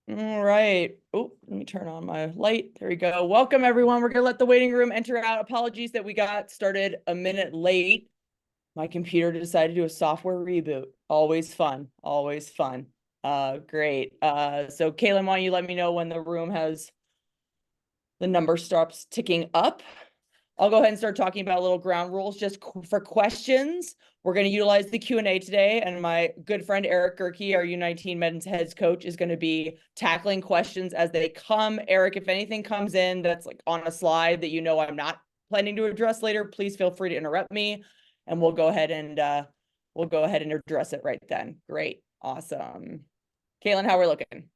All right. Oh, let me turn on my light. There we go. Welcome, everyone. We're going to let the waiting room enter out. Apologies that we got started a minute late. My computer decided to do a software reboot. Always fun. Always fun. Great. So Kaylin, why don't you let me know when the room has the number stops ticking up? I'll go ahead and start talking about little ground rules just for questions. We're going to utilize the Q&A today, and my good friend Eric Gerke, our U19 men's heads coach, is going to be tackling questions as they come. Eric, if anything comes in that's like on a slide that you know I'm not planning to address later, please feel free to interrupt me, and we'll go ahead and address it right then. Great, awesome. Caitlin, how we're looking?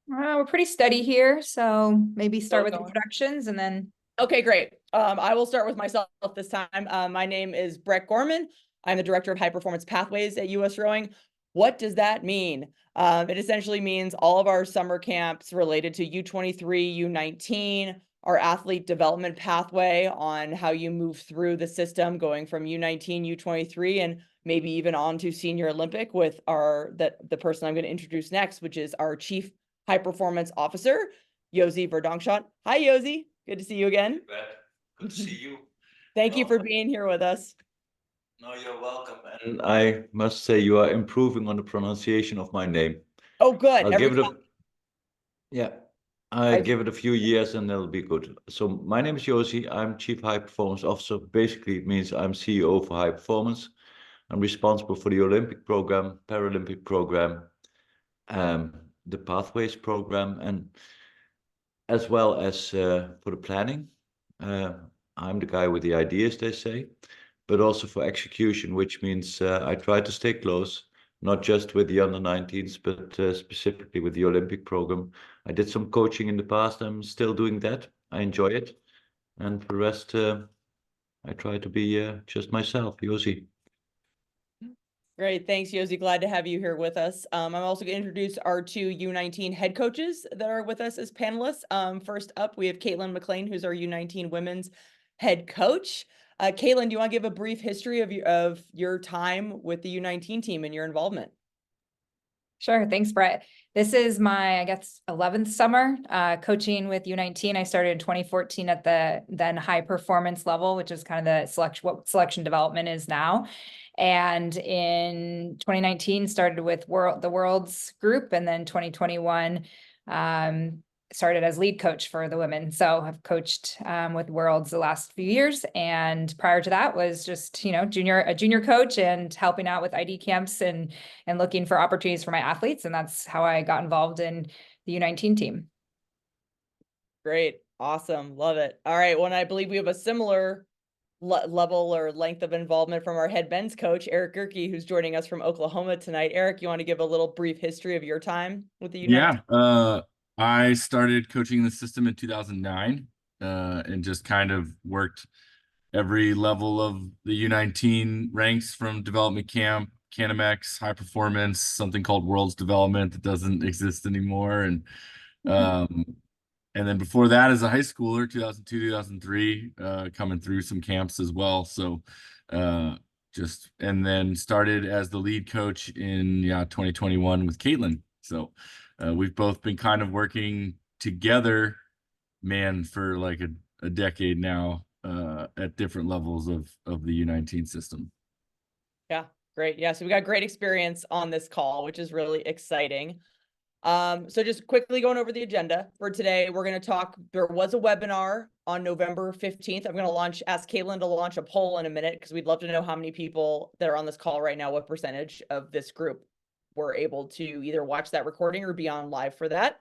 We're pretty steady here, so maybe start with going. introductions and then. Okay, great. I will start with myself this time. My name is Brett Gorman. I'm the Director of High Performance Pathways at USRowing. What does that mean? It essentially means all of our summer camps related to U23, U19, our athlete development pathway on how you move through the system, going from U19, U23, and maybe even on to Senior Olympic with the person I'm going to introduce next, which is our Chief High Performance Officer, Josie Verdonschot. Hi, Josie. Good to see you again. Good to see you. Thank you for being here with us. No, you're welcome. And I must say you are improving on the pronunciation of my name. Oh, good. I'll give it I give it a few years and it'll be good. So my name is Josie. I'm Chief High Performance Officer. Basically, it means I'm CEO for High Performance. I'm responsible for the Olympic program, Paralympic program, the Pathways program, and as well as for the planning. I'm the guy with the ideas, they say, but also for execution, which means I try to stay close, not just with the under-19s, but specifically with the Olympic program. I did some coaching in the past. I'm still doing that. I enjoy it. And for the rest, I try to be just myself, Josie. Great. Thanks, Josie. Glad to have you here with us. I'm also going to introduce our two U19 head coaches that are with us as panelists. First up, we have Caitlin McLean, who's our U19 women's head coach. Caitlin, do you want to give a brief history of your time with the U19 team and your involvement? Sure. Thanks, Brett. This is my, I guess, 11th summer coaching with U19. I started in 2014 at the then high performance level, which is kind of the what selection development is now. And in 2019, started with the Worlds group, and then 2021 started as lead coach for the women. So I've coached with Worlds the last few years, and prior to that was just a junior coach and helping out with ID camps and looking for opportunities for my athletes, and that's how I got involved in the U19 team. Great, awesome, love it. All right, well, and I believe we have a similar level or length of involvement from our head men's coach, Eric Gerke, who's joining us from Oklahoma tonight. Eric, you want to give a little brief history of your time with the U19? Yeah, I started coaching the system in 2009 and just kind of worked every level of the U19 ranks from development camp, Canamex, high performance, something called Worlds Development that doesn't exist anymore. And then before that, as a high schooler, 2002, 2003, coming through some camps as well. So and then started as the lead coach in 2021 with Caitlin. So we've both been kind of working together, man, for like a decade now at different levels of the U19 system. Yeah, great. Yeah, so we got great experience on this call, which is really exciting. So just quickly going over the agenda for today, we're going to talk, there was a webinar on November 15th. I'm going to ask Caitlin to launch a poll in a minute because we'd love to know how many people that are on this call right now, what percentage of this group were able to either watch that recording or be on live for that.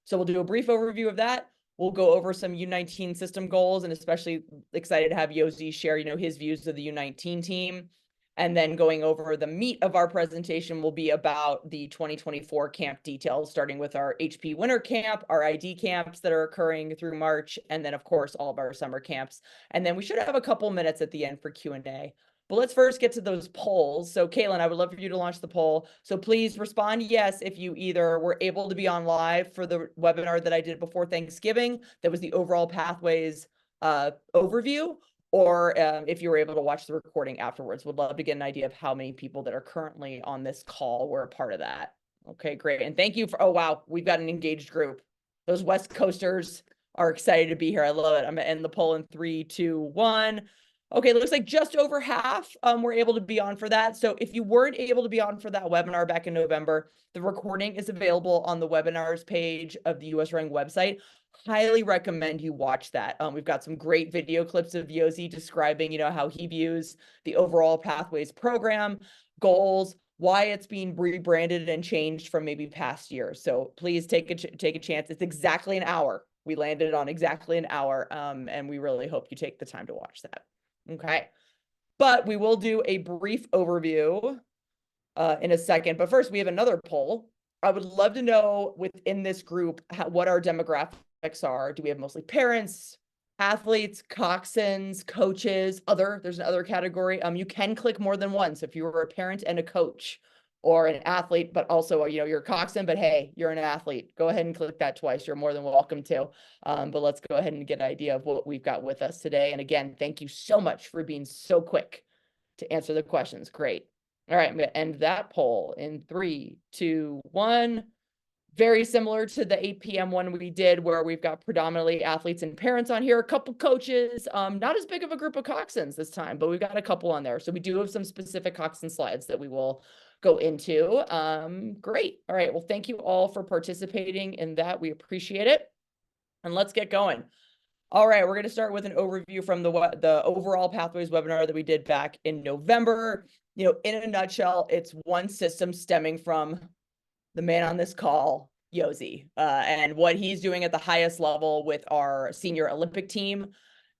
So we'll do a brief overview of that. We'll go over some U19 system goals, and especially excited to have Josie share, his views of the U19 team. And then going over the meat of our presentation will be about the 2024 camp details, starting with our HP Winter Camp, our ID camps that are occurring through March, and then, of course, all of our summer camps. And then we should have a couple minutes at the end for Q&A. But let's first get to those polls. So, Caitlin, I would love for you to launch the poll. So please respond yes if you either were able to be on live for the webinar that I did before Thanksgiving, that was the overall pathways overview, or if you were able to watch the recording afterwards. Would love to get an idea of how many people that are currently on this call were a part of that. Okay, great. And thank you for, oh, wow, we've got an engaged group. Those West Coasters are excited to be here. I love it. I'm gonna end the poll in 3, 2, 1. Okay, it looks like just over half were able to be on for that. So if you weren't able to be on for that webinar back in November, the recording is available on the webinars page of the USRowing website. Highly recommend you watch that. We've got some great video clips of Yosi describing, how he views the overall Pathways program, goals, why it's being rebranded and changed from maybe past years. So please take a chance. It's exactly an hour. We landed on exactly an hour, and we really hope you take the time to watch that. Okay, but we will do a brief overview in a second. But first, we have another poll. I would love to know within this group what our demographics are. Do we have mostly parents, athletes, coxswains, coaches, other? There's an other category. You can click more than one. So if you were a parent and a coach, or an athlete, but also, you're a coxswain, but hey, you're an athlete, go ahead and click that twice. You're more than welcome to. But let's go ahead and get an idea of what we've got with us today. And again, thank you so much for being so quick to answer the questions. Great. All right, I'm going to end that poll in 3, 2, 1. Very similar to the 8 p.m. one we did, where we've got predominantly athletes and parents on here, a couple coaches, not as big of a group of coxswains this time, but we've got a couple on there. So we do have some specific coxswain slides that we will go into. Great. All right. Well, thank you all for participating in that. We appreciate it. And let's get going. All right. We're going to start with an overview from the overall Pathways webinar that we did back in November. In a nutshell, it's one system stemming from the man on this call, Yosi, and what he's doing at the highest level with our senior Olympic team.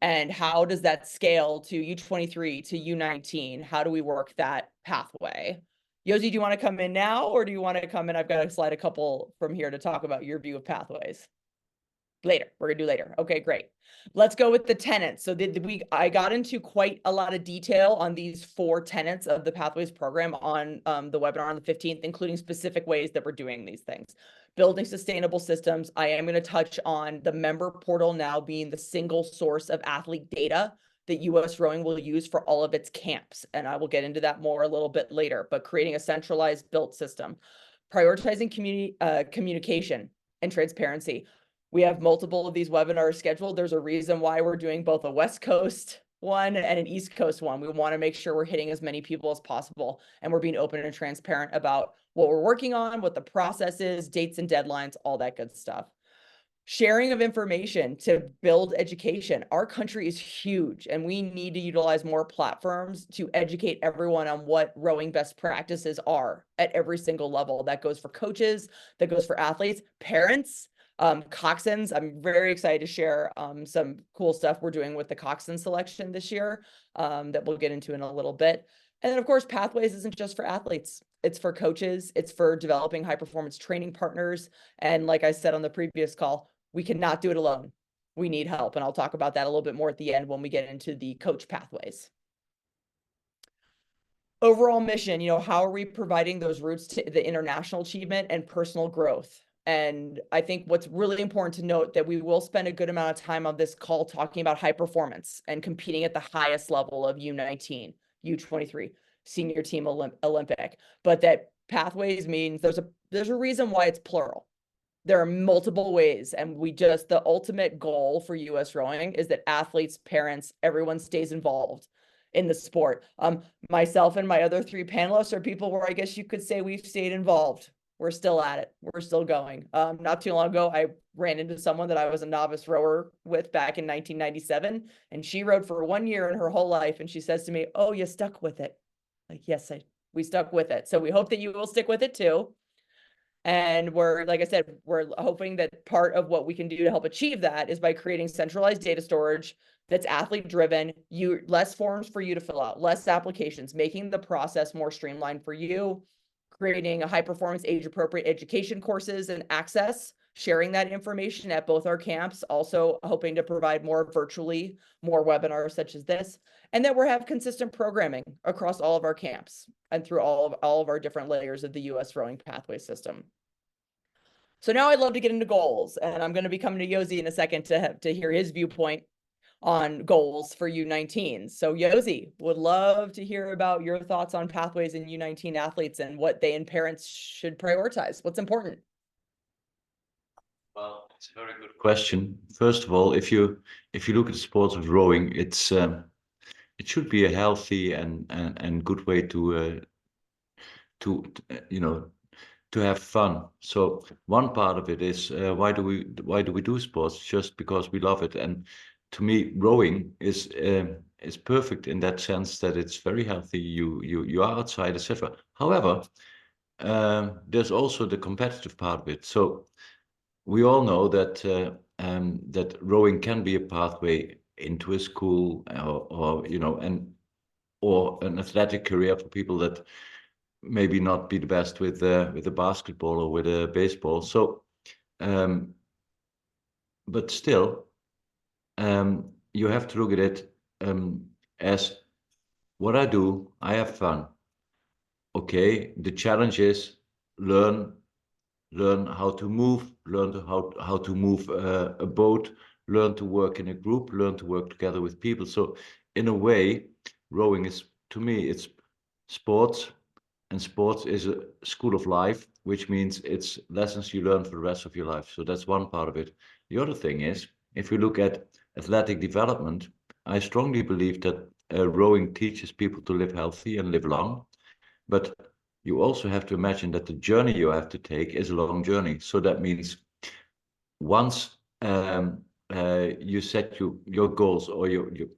And how does that scale to U23, to U19? How do we work that pathway? Yosi, do you want to come in now, or do you want to come in? I've got to slide a couple from here to talk about your view of pathways. Later. We're going to do later. Okay, great. Let's go with the tenets. So I got into quite a lot of detail on these 4 tenets of the Pathways program on the webinar on the 15th, including specific ways that we're doing these things. Building sustainable systems. I am going to touch on the member portal now being the single source of athlete data that USRowing will use for all of its camps. And I will get into that more a little bit later, but creating a centralized built system. Prioritizing communication and transparency. We have multiple of these webinars scheduled. There's a reason why we're doing both a West Coast one and an East Coast one. We want to make sure we're hitting as many people as possible, and we're being open and transparent about what we're working on, what the process is, dates and deadlines, all that good stuff. Sharing of information to build education. Our country is huge, and we need to utilize more platforms to educate everyone on what rowing best practices are at every single level. That goes for coaches, that goes for athletes, parents, coxswains. I'm very excited to share some cool stuff we're doing with the coxswain selection this year that we'll get into in a little bit. And then, of course, Pathways isn't just for athletes. It's for coaches. It's for developing high-performance training partners. And like I said on the previous call, we cannot do it alone. We need help. And I'll talk about that a little bit more at the end when we get into the coach pathways. Overall mission, how are we providing those routes to the international achievement and personal growth? And I think what's really important to note that we will spend a good amount of time on this call talking about high performance and competing at the highest level of U19, U23, senior team Olympic, but that pathways means there's a reason why it's plural. There are multiple ways, and the ultimate goal for USRowing is that athletes, parents, everyone stays involved in the sport. Myself and my other 3 panelists are people where I guess you could say we've stayed involved. We're still at it. We're still going. Not too long ago, I ran into someone that I was a novice rower with back in 1997, and she rowed for 1 year in her whole life. And she says to me, "Oh, you stuck with it." Like, yes, we stuck with it. So we hope that you will stick with it too. And like I said, we're hoping that part of what we can do to help achieve that is by creating centralized data storage that's athlete driven, less forms for you to fill out, less applications, making the process more streamlined for you, creating a high performance age appropriate education courses and access, sharing that information at both our camps, also hoping to provide more virtually, more webinars such as this, and that we have consistent programming across all of our camps and through all of our different layers of the USRowing pathway system. So now I'd love to get into goals, and I'm going to be coming to Yosi in a second to hear his viewpoint on goals for U19. So Yosi, would love to hear about your thoughts on pathways in U19 athletes and what they and parents should prioritize. What's important? Well, it's a very good question. First of all, if you look at the sports of rowing, it should be a healthy and good way to to have fun. So one part of it is why do we do sports? Just because we love it. And to me, rowing is perfect in that sense that it's very healthy. You are outside, etc. However, there's also the competitive part of it. So we all know that that rowing can be a pathway into a school or or an athletic career for people that maybe not be the best with a basketball or with a baseball. So, but still, you have to look at it as what I do. I have fun. Okay, the challenge is learn how to move, learn how to move a boat, learn to work in a group, learn to work together with people. So, in a way, rowing is, to me, it's sports. And sports is a school of life, which means it's lessons you learn for the rest of your life. So that's one part of it. The other thing is, if you look at athletic development, I strongly believe that rowing teaches people to live healthy and live long. But you also have to imagine that the journey you have to take is a long journey. So that means once you set your goals or you've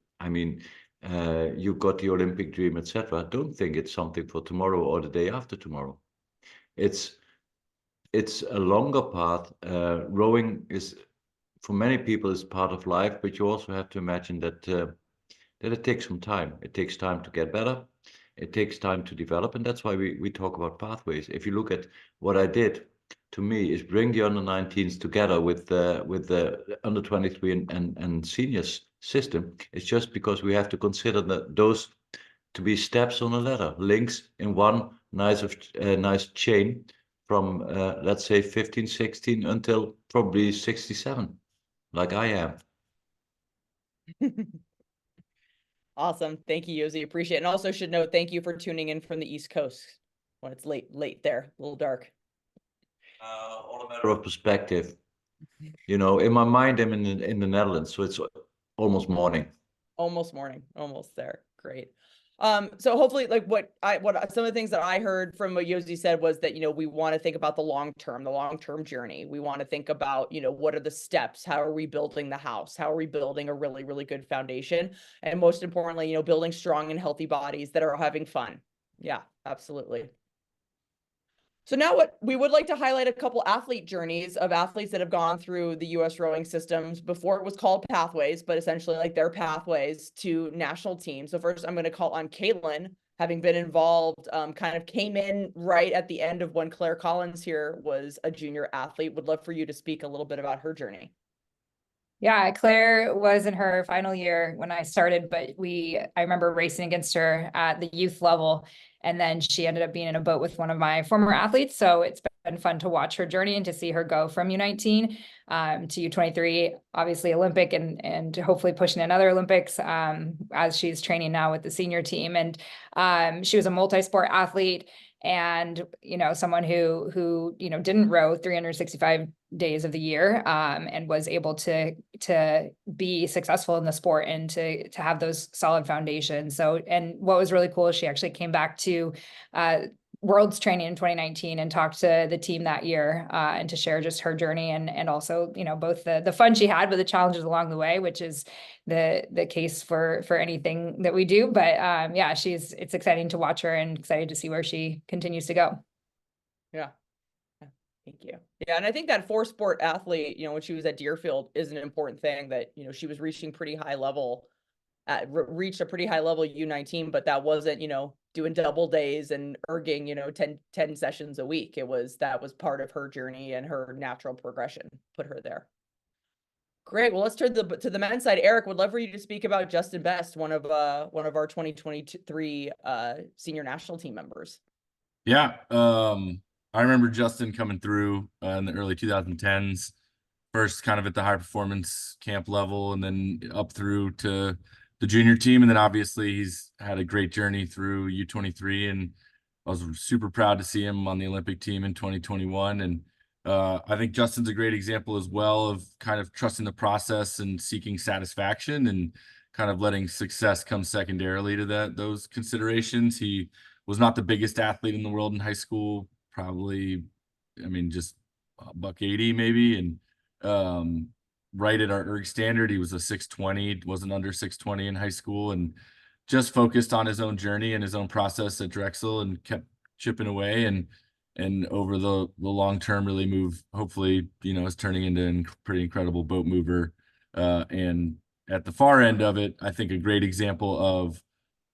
got the Olympic dream, etc. Don't think it's something for tomorrow or the day after tomorrow. It's a longer path. Rowing is, for many people, is part of life, but you also have to imagine that it takes some time. It takes time to get better. It takes time to develop, and that's why we talk about pathways. If you look at what I did, to me, is bring the under-19s together with the under-23 and seniors system. It's just because we have to consider that those to be steps on a ladder, links in one nice chain from let's say 15, 16 until probably 67, like I am. Awesome. Thank you, Yosi. Appreciate it. And also should note, thank you for tuning in from the East Coast when it's late there, a little dark. All a matter of perspective. In my mind, I'm in the Netherlands, so it's almost morning. Almost morning, almost there. Great. So hopefully, like what some of the things that I heard from what Yosi said was that, we want to think about the long-term journey. We want to think about, what are the steps? How are we building the house? How are we building a really, really good foundation? And most importantly, building strong and healthy bodies that are having fun. Yeah, absolutely. So now what we would like to highlight a couple athlete journeys of athletes that have gone through the US rowing systems before it was called pathways, but essentially like their pathways to national teams. So first I'm going to call on Caitlin, having been involved, kind of came in right at the end of when Claire Collins here was a junior athlete. Would love for you to speak a little bit about her journey. Yeah, Claire was in her final year when I started, but I remember racing against her at the youth level. And then she ended up being in a boat with one of my former athletes. So it's been fun to watch her journey and to see her go from U19 to U23, obviously Olympic and hopefully pushing another Olympics as she's training now with the senior team. And she was a multi-sport athlete and, someone who didn't row 365 days of the year and was able to be successful in the sport and to have those solid foundations. So, and what was really cool is she actually came back to World's training in 2019 and talked to the team that year and to share just her journey and also, both the fun she had, but the challenges along the way, which is the case for anything that we do. But yeah, it's exciting to watch her and excited to see where she continues to go. Yeah. Thank you. Yeah, and I think that 4-sport athlete, when she was at Deerfield is an important thing that, she was reaching pretty high level, reached a pretty high level U19, but that wasn't, doing double days and erging, 10 sessions a week. That was part of her journey and her natural progression put her there. Great. Well, let's turn to the men's side. Eric, would love for you to speak about Justin Best, one of our 2023 senior national team members. Yeah. I remember Justin coming through in the early 2010s. first kind of at the high performance camp level and then up through to the junior team. And then obviously he's had a great journey through U23, and I was super proud to see him on the Olympic team in 2021. And I think Justin's a great example as well of kind of trusting the process and seeking satisfaction and kind of letting success come secondarily to those considerations. He was not the biggest athlete in the world in high school, probably, I mean, just $180 maybe. And right at our erg standard, he was a 620, wasn't under 620 in high school, and just focused on his own journey and his own process at Drexel and kept chipping away. And over the long term really move, hopefully, is turning into a pretty incredible boat mover. And at the far end of it, I think a great example of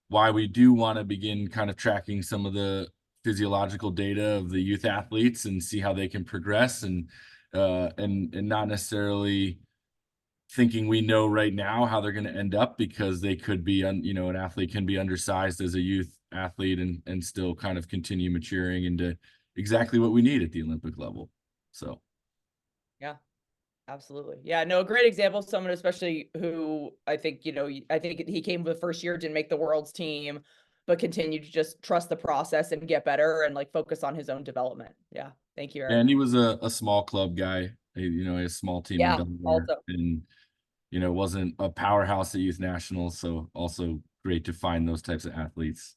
why we do want to begin kind of tracking some of the physiological data of the youth athletes and see how they can progress, and not necessarily thinking we know right now how they're going to end up, because they could be, an athlete can be undersized as a youth athlete and still kind of continue maturing into exactly what we need at the Olympic level. So. Yeah, absolutely. Yeah, no, a great example. Someone especially who I think, I think he came the first year, didn't make the world's team, but continued to just trust the process and get better and like focus on his own development. Yeah. Thank you, Eric. And he was a small club guy, a small team in Delaware, also. And wasn't a powerhouse at youth nationals. So also great to find those types of athletes.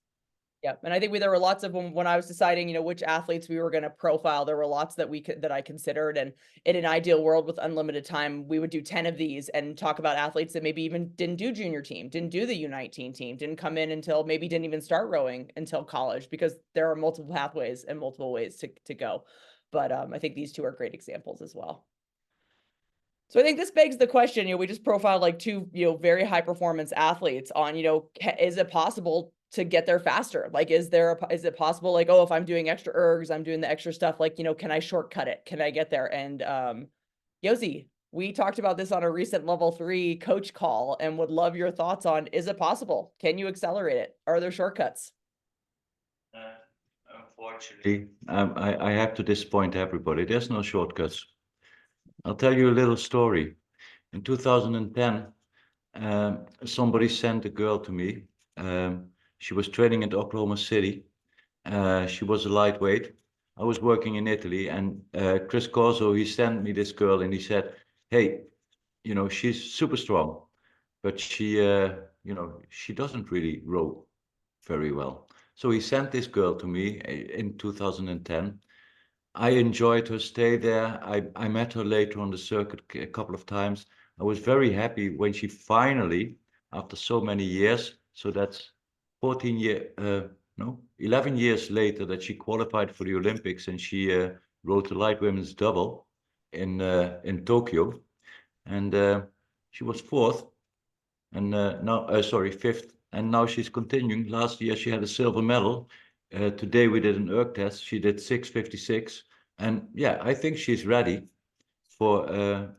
Yeah. And I think there were lots of when I was deciding, which athletes we were going to profile, there were lots that that I considered. And in an ideal world with unlimited time, we would do 10 of these and talk about athletes that maybe even didn't do junior team, didn't do the U19 team, didn't come in until maybe didn't even start rowing until college, because there are multiple pathways and multiple ways to go. But I think these two are great examples as well. So I think this begs the question, we just profiled like two, very high performance athletes on, is it possible to get there faster? Like, is it possible, like, oh, if I'm doing extra ergs, I'm doing the extra stuff, like, can I shortcut it? Can I get there? And Yosi, we talked about this on a recent level 3 coach call and would love your thoughts on, is it possible? Can you accelerate it? Are there shortcuts? Unfortunately, I have to disappoint everybody. There's no shortcuts. I'll tell you a little story. In 2010, somebody sent a girl to me. She was training at Oklahoma City. She was a lightweight. I was working in Italy, and Chris Corso, he sent me this girl, and he said, hey, she's super strong, but she doesn't really row very well. So he sent this girl to me in 2010. I enjoyed her stay there. I met her later on the circuit a couple of times. I was very happy when she finally, after so many years, so that's 11 years later, that she qualified for the Olympics, and she rowed the light women's double in Tokyo, and she was fourth, and fifth, and now she's continuing. Last year she had a silver medal. Today we did an erg test. She did 6:56, and yeah, I think she's ready for an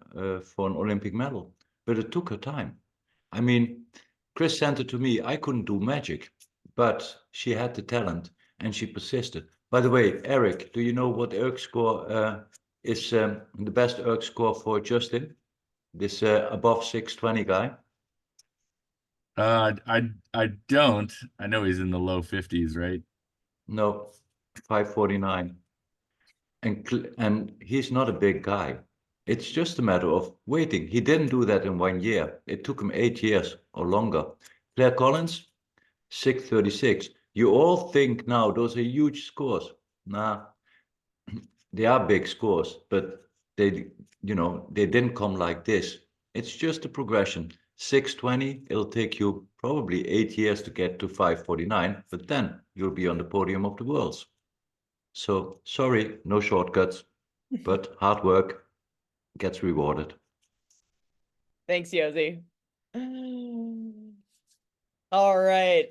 Olympic medal. But it took her time. I mean, Chris sent it to me. I couldn't do magic, but she had the talent and she persisted. By the way, Eric, do you know what erg score is the best erg score for Justin? This above 620 guy? I don't. I know he's in the low 50s, right? No, 549. And he's not a big guy. It's just a matter of waiting. He didn't do that in 1 year. It took him 8 years or longer. Claire Collins, 636. You all think now those are huge scores. Nah, they are big scores, but they didn't come like this. It's just a progression. 620, it'll take you probably 8 years to get to 549, but then you'll be on the podium of the worlds. So sorry, no shortcuts, but hard work gets rewarded. Thanks, Yosi. All right.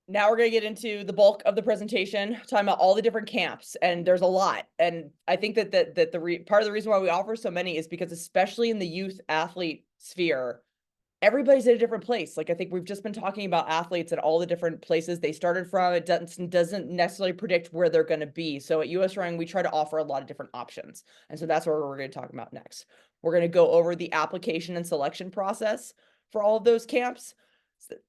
Now we're going to get into the bulk of the presentation, talking about all the different camps, and there's a part of the reason why we offer so many is because, especially in the youth athlete sphere, everybody's at a different place. Like I think we've just been talking about athletes at all the different places they started from. It doesn't necessarily predict where they're going to be. So at USRowing, we try to offer a lot of different options. And so that's what we're going to talk about next. We're going to go over the application and selection process for all of those camps,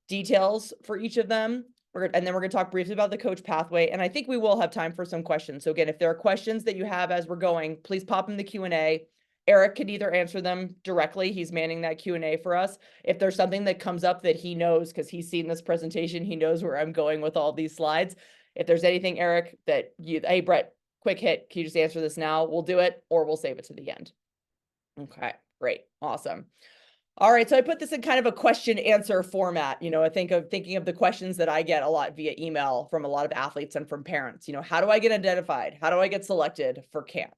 details for each of them. And then we're going to talk briefly about the coach pathway. And I think we will have time for some questions. So again, if there are questions that you have as we're going, please pop in the Q&A. Eric could either answer them directly. He's manning that Q&A for us. If there's something that comes up that he knows, because he's seen this presentation, he knows where I'm going with all these slides. If there's anything, Eric, that you, hey, Brett, quick hit, can you just answer this now? We'll do it, or we'll save it to the end. Okay, great, awesome. All right, so I put this in kind of a question answer format. You know, I think of thinking of the questions that I get a lot via email from a lot of athletes and from parents. You know, how do I get identified? How do I get selected for camp?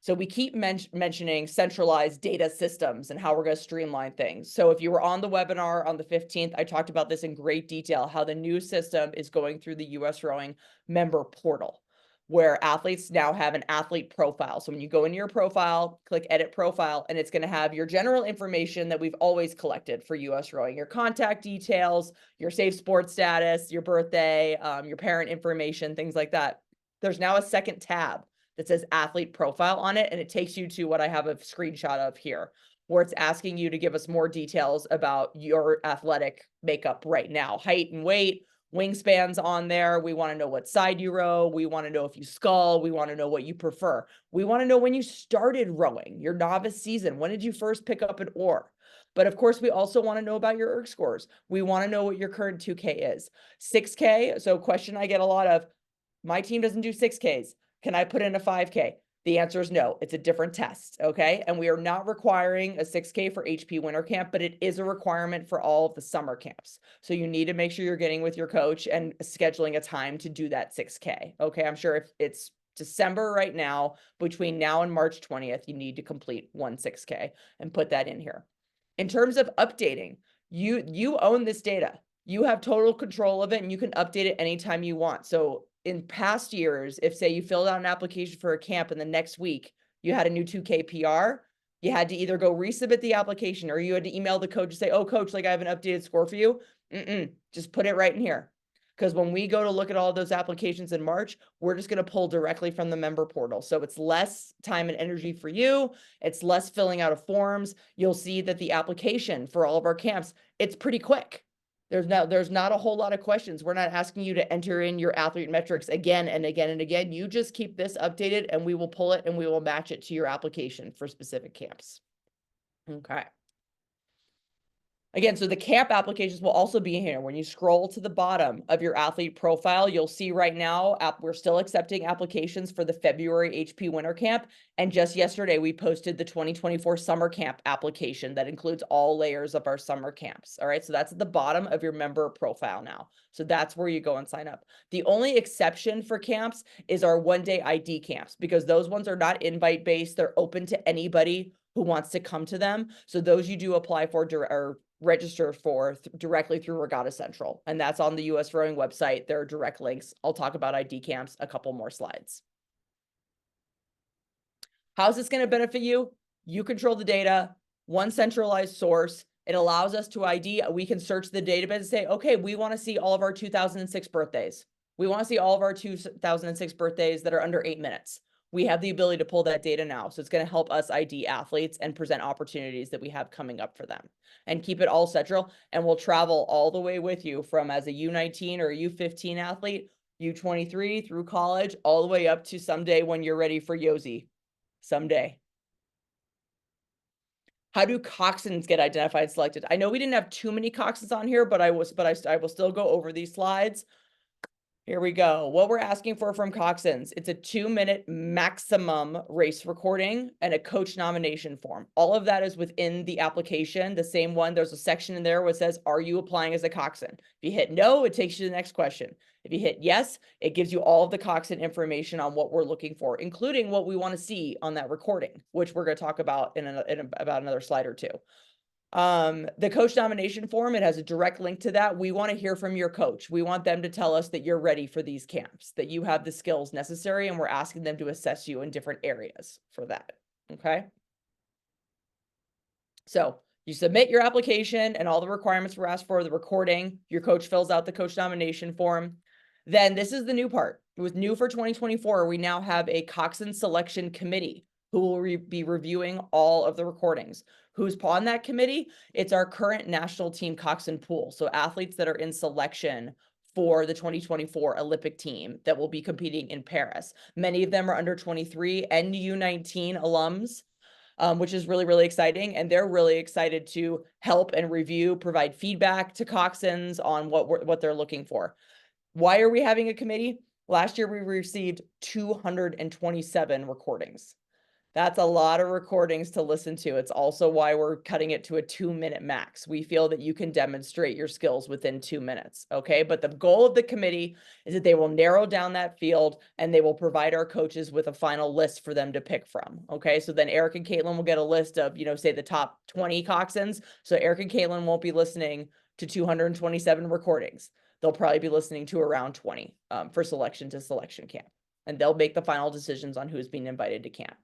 So we keep mentioning centralized data systems and how we're going to streamline things. So if you were on the webinar on the 15th, I talked about this in great detail, how the new system is going through the USRowing member portal, where athletes now have an athlete profile. So when you go into your profile, click edit profile, and it's going to have your general information that we've always collected for USRowing, your contact details, your safe sports status, your birthday, your parent information, things like that. There's now a second tab that says athlete profile on it. And it takes you to what I have a screenshot of here, where it's asking you to give us more details about your athletic makeup right now, height and weight, wingspans on there. We want to know what side you row. We want to know if you scull. We want to know what you prefer. We want to know when you started rowing, your novice season. When did you first pick up an oar? But of course, we also want to know about your erg scores. We want to know what your current 2K is. 6K, so question I get a lot of, my team doesn't do 6Ks. Can I put in a 5K? The answer is no. It's a different test, okay? And we are not requiring a 6K for HP Winter Camp, but it is a requirement for all of the summer camps. So you need to make sure you're getting with your coach and scheduling a time to do that 6K, okay? I'm sure if it's December right now, between now and March 20th, you need to complete one 6K and put that in here. In terms of updating, you own this data. You have total control of it, and you can update it anytime you want. So in past years, if say you filled out an application for a camp and the next week you had a new 2K PR, you had to either go resubmit the application or you had to email the coach and say, oh, coach, like I have an updated score for you. Just put it right in here. Because when we go to look at all those applications in March, we're just going to pull directly from the member portal. So it's less time and energy for you. It's less filling out of forms. You'll see that the application for all of our camps, it's pretty quick. There's not a whole lot of questions. We're not asking you to enter in your athlete metrics again and again and again. You just keep this updated and we will pull it and we will match it to your application for specific camps. Okay. Again, so the camp applications will also be here. When you scroll to the bottom of your athlete profile, you'll see right now we're still accepting applications for the February HP Winter Camp. And just yesterday, we posted the 2024 Summer Camp application that includes all layers of our summer camps. All right, so that's at the bottom of your member profile now. So that's where you go and sign up. The only exception for camps is our one-day ID camps, because those ones are not invite-based. They're open to anybody who wants to come to them. So those you do apply for or register for directly through Regatta Central. And that's on the USRowing website. There are direct links. I'll talk about ID camps a couple more slides. How's this going to benefit you? You control the data, one centralized source. It allows us to ID. We can search the database and say, okay, we want to see all of our 2006 birthdays. We want to see all of our 2006 birthdays that are under 8 minutes. We have the ability to pull that data now. So it's going to help us ID athletes and present opportunities that we have coming up for them and keep it all central. And we'll travel all the way with you from as a U19 or a U15 athlete, U23 through college, all the way up to someday when you're ready for Yosi. Someday. How do coxswains get identified and selected? I know we didn't have too many coxswains on here, but I will still go over these slides. Here we go. What we're asking for from coxswains, it's a 2-minute maximum race recording and a coach nomination form. All of that is within the application. The same one, there's a section in there where it says, are you applying as a coxswain? If you hit no, it takes you to the next question. If you hit yes, it gives you all of the coxswain information on what we're looking for, including what we want to see on that recording, which we're going to talk about in about another slide or two. The coach nomination form, it has a direct link to that. We want to hear from your coach. We want them to tell us that you're ready for these camps, that you have the skills necessary, and we're asking them to assess you in different areas for that. Okay. So You submit your application and all the requirements were asked for, the recording, your coach fills out the coach nomination form. Then this is the new part. It was new for 2024. We now have a Coxswain selection committee who will be reviewing all of the recordings. Who's on that committee? It's our current national team Coxswain pool. So athletes that are in selection for the 2024 Olympic team that will be competing in Paris. Many of them are under 23 and U19 alums, which is really, really exciting. And they're really excited to help and review, provide feedback to Coxswains on what they're looking for. Why are we having a committee? Last year, we received 227 recordings. That's a lot of recordings to listen to. It's also why we're cutting it to a 2-minute max. We feel that you can demonstrate your skills within 2 minutes, okay? But the goal of the committee is that they will narrow down that field and they will provide our coaches with a final list for them to pick from, okay? So then Eric and Caitlin will get a list of, say the top 20 Coxswains. So Eric and Caitlin won't be listening to 227 recordings. They'll probably be listening to around 20 for selection to selection camp. And they'll make the final decisions on who's being invited to camp.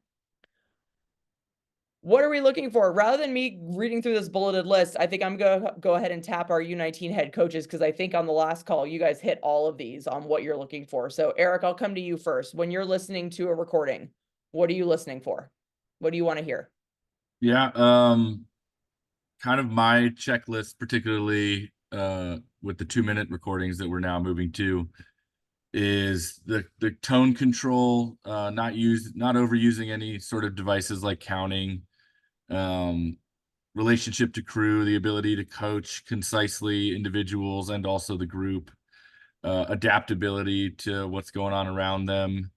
What are we looking for? Rather than me reading through this bulleted list, I think I'm going to go ahead and tap our U19 head coaches because I think on the last call, you guys hit all of these on what you're looking for. So Eric, I'll come to you first. When you're listening to a recording, what are you listening for? What do you want to hear? Yeah, kind of my checklist, particularly with the 2-minute recordings that we're now moving to, is the tone control, not overusing any sort of devices like counting, relationship to crew, the ability to coach concisely individuals and also the group, adaptability to what's going on around them,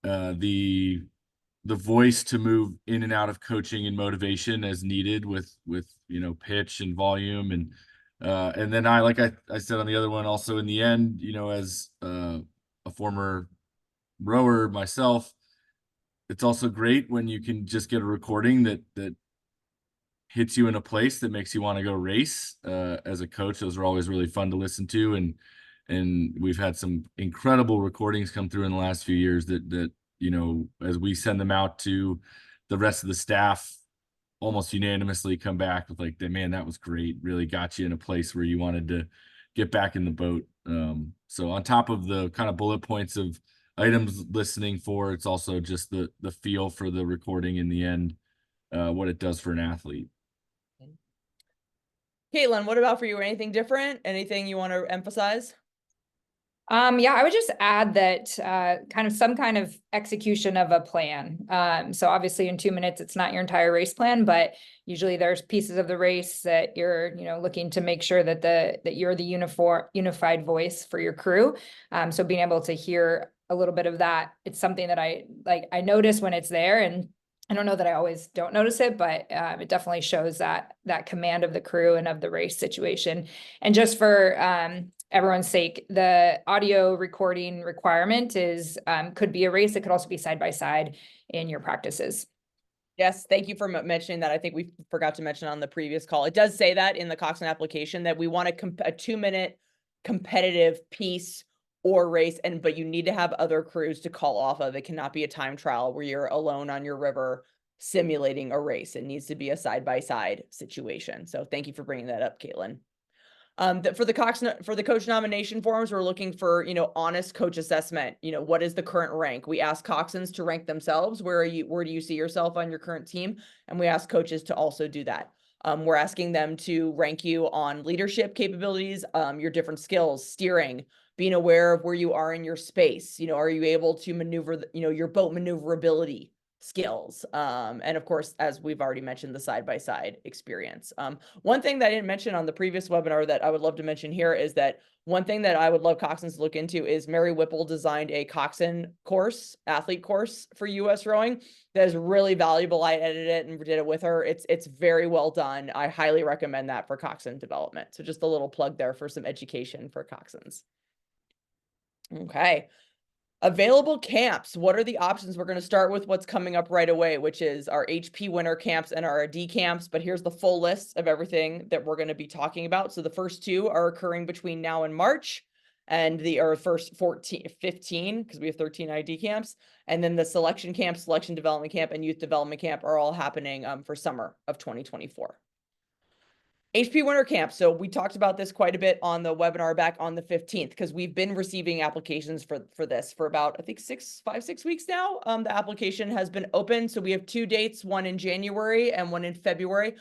the voice to move in and out of coaching and motivation as needed with pitch and volume, and then like I said on the other one, also in the end, as a former rower myself, it's also great when you can just get a recording that hits you in a place that makes you want to go race. As a coach, those are always really fun to listen to, and we've had some incredible recordings come through in the last few years that as we send them out to the rest of the staff, almost unanimously come back with like, man, that was great. Really got you in a place where you wanted to get back in the boat. So on top of the kind of bullet points of items listening for, it's also just the feel for the recording in the end, what it does for an athlete. Caitlin, what about for you? Anything different? Anything you want to emphasize? Yeah, I would just add that some kind of execution of a plan. So obviously in 2 minutes, it's not your entire race plan, but usually there's pieces of the race that you're, looking to make sure that you're the unified voice for your crew. So being able to hear a little bit of that, it's something that I notice when it's there, and I don't know that I always don't notice it, but it definitely shows that command of the crew and of the race situation. And just for everyone's sake, the audio recording requirement is could be a race. It could also be side by side in your practices. Yes, thank you for mentioning that. I think we forgot to mention on the previous call. It does say that in the Coxswain application that we want a 2-minute competitive piece or race, but you need to have other crews to call off of. It cannot be a time trial where you're alone on your river simulating a race. It needs to be a side-by-side situation. So thank you for bringing that up, Caitlin. For the coach nomination forms, we're looking for, honest coach assessment. What is the current rank? We ask Coxswains to rank themselves. Where do you see yourself on your current team? And we ask coaches to also do that. We're asking them to rank you on leadership capabilities, your different skills, steering, being aware of where you are in your space. Are you able to maneuver, your boat maneuverability skills? And of course, as we've already mentioned, the side-by-side experience. One thing that I didn't mention on the previous webinar that I would love to mention here is that one thing that I would love Coxswains to look into is Mary Whipple designed a Coxswain athlete course for USRowing that is really valuable. I edited it and did it with her. It's very well done. I highly recommend that for Coxswain development. So just a little plug there for some education for Coxswains. Okay. Available camps. What are the options? We're going to start with what's coming up right away, which is our HP winter camps and our D camps. But here's the full list of everything that we're going to be talking about. So the first 2 are occurring between now and March, and our first 15, because we have 13 ID camps. And then the selection camp, selection development camp, and youth development camp are all happening for summer of 2024. HP Winter Camp. So we talked about this quite a bit on the webinar back on the 15th, because we've been receiving applications for this for about, I think 5-6 weeks now. The application has been open. So we have 2 dates, one in January and one in February.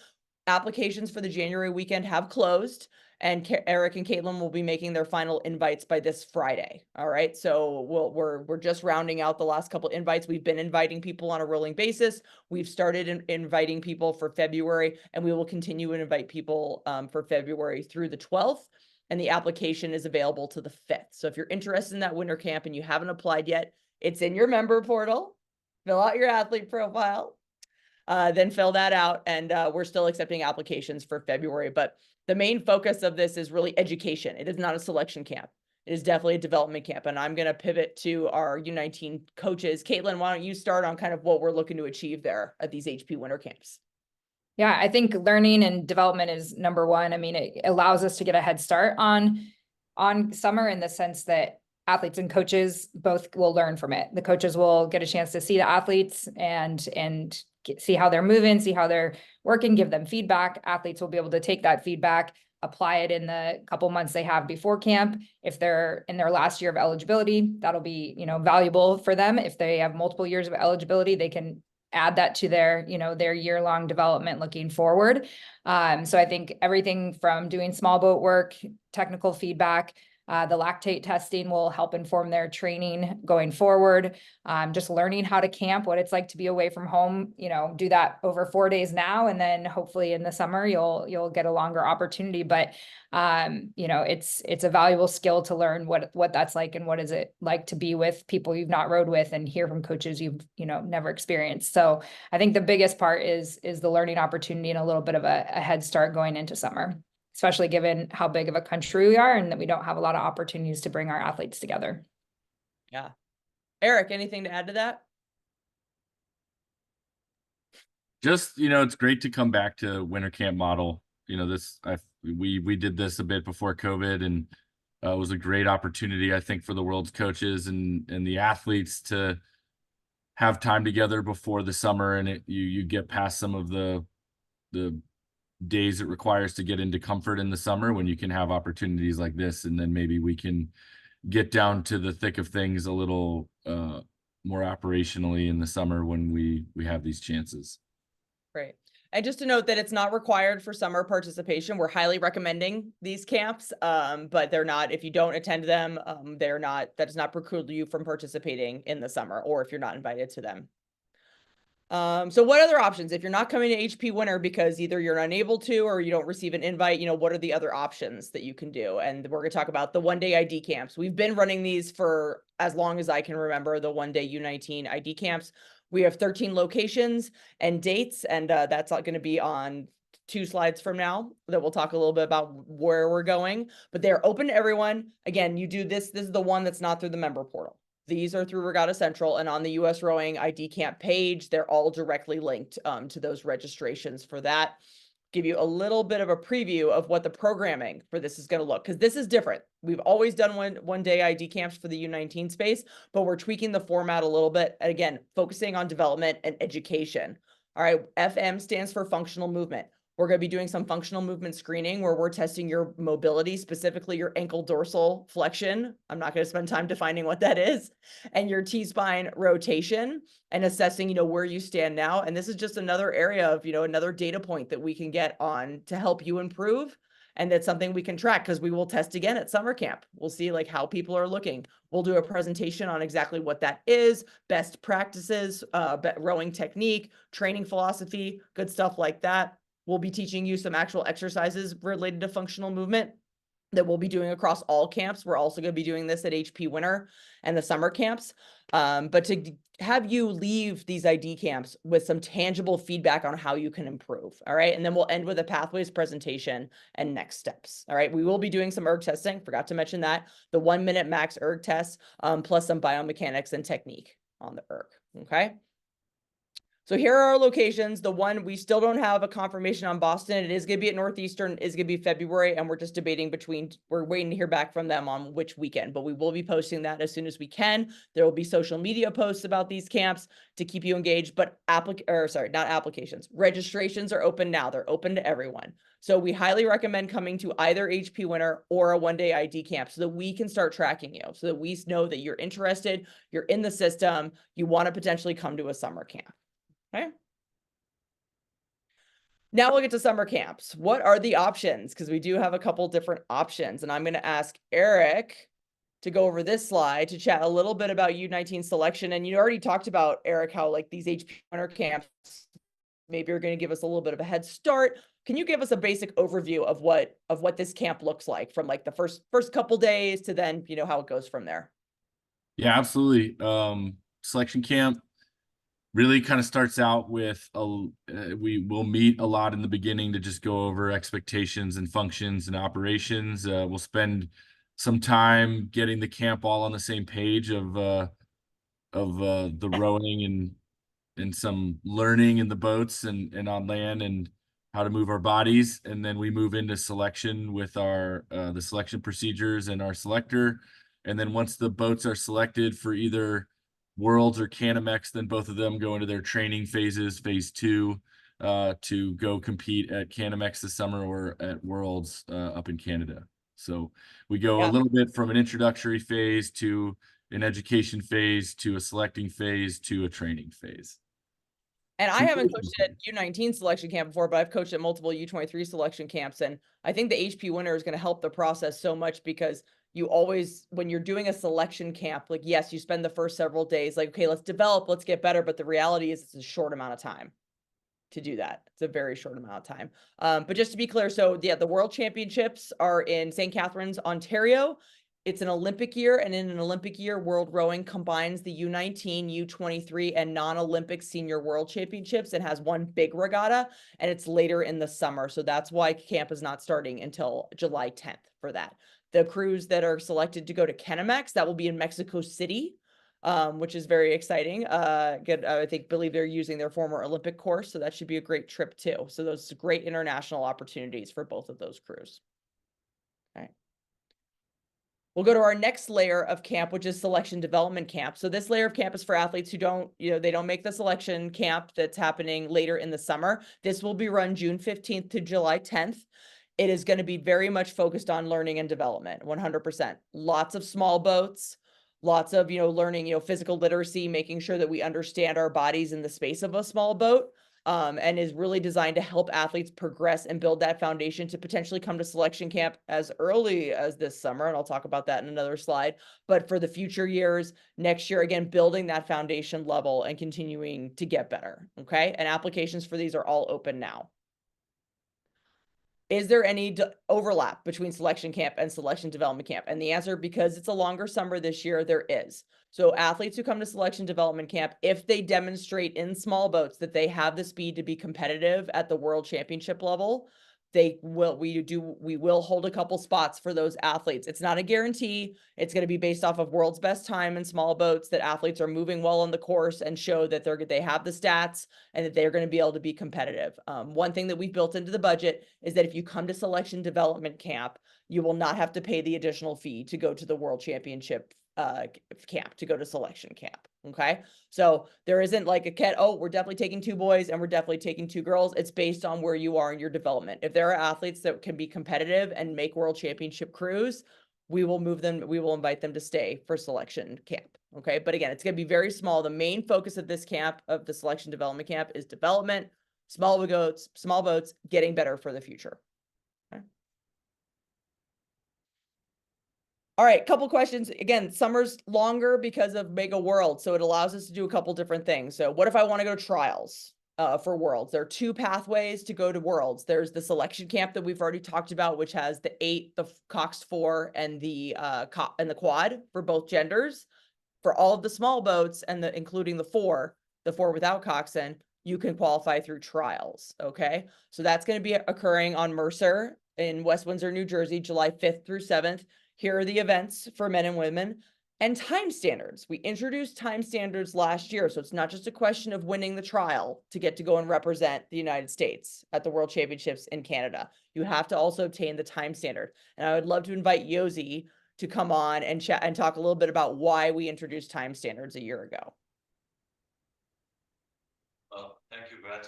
Applications for the January weekend have closed, and Eric and Caitlin will be making their final invites by this Friday. All right. So we're just rounding out the last couple invites. We've been inviting people on a rolling basis. We've started inviting people for February, and we will continue to invite people for February through the 12th. And the application is available to the 5th. So if you're interested in that winter camp and you haven't applied yet, it's in your member portal. Fill out your athlete profile. Then fill that out, and we're still accepting applications for February. But the main focus of this is really education. It is not a selection camp. It is definitely a development camp. And I'm going to pivot to our U19 coaches. Caitlin, why don't you start on kind of what we're looking to achieve there at these HP winter camps? Yeah, I think learning and development is number one. I mean, it allows us to get a head start on summer, in the sense that athletes and coaches both will learn from it. The coaches will get a chance to see the athletes and see how they're moving, see how they're working, give them feedback. Athletes will be able to take that feedback, apply it in the couple months they have before camp. If they're in their last year of eligibility, that'll be, valuable for them. If they have multiple years of eligibility, they can add that to their, their year-long development looking forward. So I think everything from doing small boat work, technical feedback, the lactate testing will help inform their training going forward. Just learning how to camp, what it's like to be away from home, do that over 4 days now. And then hopefully in the summer, you'll get a longer opportunity. But, it's a valuable skill to learn what that's like, and what is it like to be with people you've not rowed with, and hear from coaches you've, never experienced. So I think the biggest part is the learning opportunity, and a little bit of a head start going into summer, especially given how big of a country we are, and that we don't have a lot of opportunities to bring our athletes together. Yeah. Eric, anything to add to that? Just, it's great to come back to winter camp model. We did this a bit before COVID, and it was a great opportunity, I think, for the world's coaches and the athletes to have time together before the summer, and you get past some of the days it requires to get into comfort in the summer, when you can have opportunities like this. And then maybe we can get down to the thick of things a little more operationally in the summer, when we have these chances. Great. And just to note that it's not required for summer participation. We're highly recommending these camps, but they're not, if you don't attend them, that does not preclude you from participating in the summer, or if you're not invited to them. So what other options, if you're not coming to HP Winter because either you're unable to, or you don't receive an invite, what are the other options that you can do? And we're going to talk about the 1-day ID camps. We've been running these for as long as I can remember, the 1-day U19 ID camps. We have 13 locations and dates, and that's going to be on 2 slides from now, that we'll talk a little bit about where we're going, but they're open to everyone. Again, you do this is the one that's not through the member portal. These are through Regatta Central, and on the USRowing ID camp page, they're all directly linked to those registrations for that. Give you a little bit of a preview of what the programming for this is going to look, because this is different. We've always done one-day ID camps for the U19 space, but we're tweaking the format a little bit. And again, focusing on development and education. All right, FM stands for functional movement. We're going to be doing some functional movement screening, where we're testing your mobility, specifically your ankle dorsal flexion. I'm not going to spend time defining what that is, and your T-spine rotation, and assessing, where you stand now. And this is just another area of, another data point that we can get on to help you improve. And that's something we can track, because we will test again at summer camp. We'll see how people are looking. We'll do a presentation on exactly what that is, best practices, rowing technique, training philosophy, good stuff like that. We'll be teaching you some actual exercises related to functional movement that we'll be doing across all camps. We're also going to be doing this at HP Winter and the summer camps. But to have you leave these ID camps with some tangible feedback on how you can improve. All right. And then we'll end with a pathways presentation and next steps. All right. We will be doing some erg testing. Forgot to mention that. The 1-minute max erg test, plus some biomechanics and technique on the erg. Okay. So here are our locations. The one, we still don't have a confirmation on Boston. It is going to be at Northeastern, it is going to be February, and we're just debating we're waiting to hear back from them on which weekend, but we will be posting that as soon as we can. There will be social media posts about these camps to keep you engaged, but not applications. Registrations are open now. They're open to everyone. So we highly recommend coming to either HP Winter or a one-day ID camp so that we can start tracking you, so that we know that you're interested, you're in the system, you want to potentially come to a summer camp. Okay. Now we'll get to summer camps. What are the options? Because we do have a couple different options, and I'm going to ask Eric to go over this slide to chat a little bit about U19 selection. And you already talked about, Eric, how like these HP Winter camps, maybe you're going to give us a little bit of a head start. Can you give us a basic overview of what this camp looks like from like the first couple days to then, how it goes from there? Yeah, absolutely. Selection camp really kind of starts out with we will meet a lot in the beginning to just go over expectations and functions and operations. We'll spend some time getting the camp all on the same page of the rowing and some learning in the boats and on land and how to move our bodies. And then we move into selection with our the selection procedures and our selector. And then once the boats are selected for either Worlds or Canamex, then both of them go into their training phases, phase 2, to go compete at Canamex this summer or at Worlds up in Canada. So we go a little bit from an introductory phase to an education phase to a selecting phase to a training phase. And I haven't coached at U19 selection camp before, but I've coached at multiple U23 selection camps. And I think the HP Winter is going to help the process so much because you always, when you're doing a selection camp, like, yes, you spend the first several days like, okay, let's develop, let's get better. But the reality is it's a short amount of time to do that. It's a very short amount of time. But just to be clear, so yeah, the World Championships are in St. Catharines, Ontario. It's an Olympic year, and in an Olympic year, World Rowing combines the U19, U23, and non-Olympic senior world championships and has one big regatta, and it's later in the summer. So that's why camp is not starting until July 10th for that. The crews that are selected to go to Canamex, that will be in Mexico City, which is very exciting. I believe they're using their former Olympic course, so that should be a great trip too. So those great international opportunities for both of those crews. All right. We'll go to our next layer of camp, which is selection development camp. So this layer of camp is for athletes who don't, they don't make the selection camp that's happening later in the summer. This will be run June 15th to July 10th. It is going to be very much focused on learning and development, 100%. Lots of small boats, lots of, learning, physical literacy, making sure that we understand our bodies in the space of a small boat. And is really designed to help athletes progress and build that foundation to potentially come to selection camp as early as this summer. And I'll talk about that in another slide. But for the future years, next year, again, building that foundation level and continuing to get better. Okay. And applications for these are all open now. Is there any overlap between selection camp and selection development camp? And the answer, because it's a longer summer this year, there is. So athletes who come to selection development camp, if they demonstrate in small boats that they have the speed to be competitive at the world championship level, we will hold a couple spots for those athletes. It's not a guarantee. It's going to be based off of world's best time in small boats, that athletes are moving well on the course and show that they have the stats and that they're going to be able to be competitive. One thing that we've built into the budget is that if you come to selection development camp, you will not have to pay the additional fee to go to the world championship camp, to go to selection camp. Okay. So there isn't like we're definitely taking 2 boys and we're definitely taking 2 girls. It's based on where you are in your development. If there are athletes that can be competitive and make world championship crews, we will move them. We will invite them to stay for selection camp. Okay. But again, it's going to be very small. The main focus of this camp, of the selection development camp, is development, small boats, getting better for the future. All right, couple questions. Again, summer's longer because of Mega World, so it allows us to do a couple different things. So what if I want to go to trials for Worlds? There are 2 pathways to go to Worlds. There's the selection camp that we've already talked about, which has the 8, the Cox 4, and the quad for both genders. For all of the small boats and including the 4 without Coxswain, you can qualify through trials. Okay, so that's going to be occurring on Mercer in West Windsor, New Jersey, July 5th through 7th. Here are the events for men and women. And time standards. We introduced time standards last year. So it's not just a question of winning the trial to get to go and represent the United States at the World Championships in Canada. You have to also obtain the time standard. And I would love to invite Yosi to come on and chat and talk a little bit about why we introduced time standards a year ago. Well, thank you, Brett.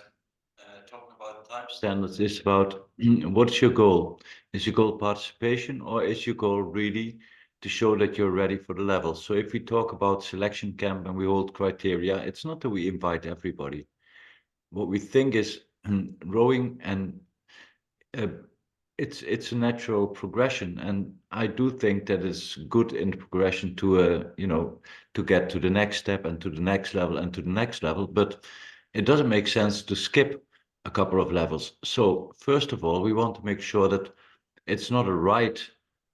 Talking about time standards is about what's your goal? Is your goal participation, or is your goal really to show that you're ready for the level? So if we talk about selection camp and we hold criteria, it's not that we invite everybody. What we think is rowing, and it's a natural progression, and I do think that it's good in progression to to get to the next step and to the next level and to the next level, but it doesn't make sense to skip a couple of levels. So first of all, we want to make sure that it's not a right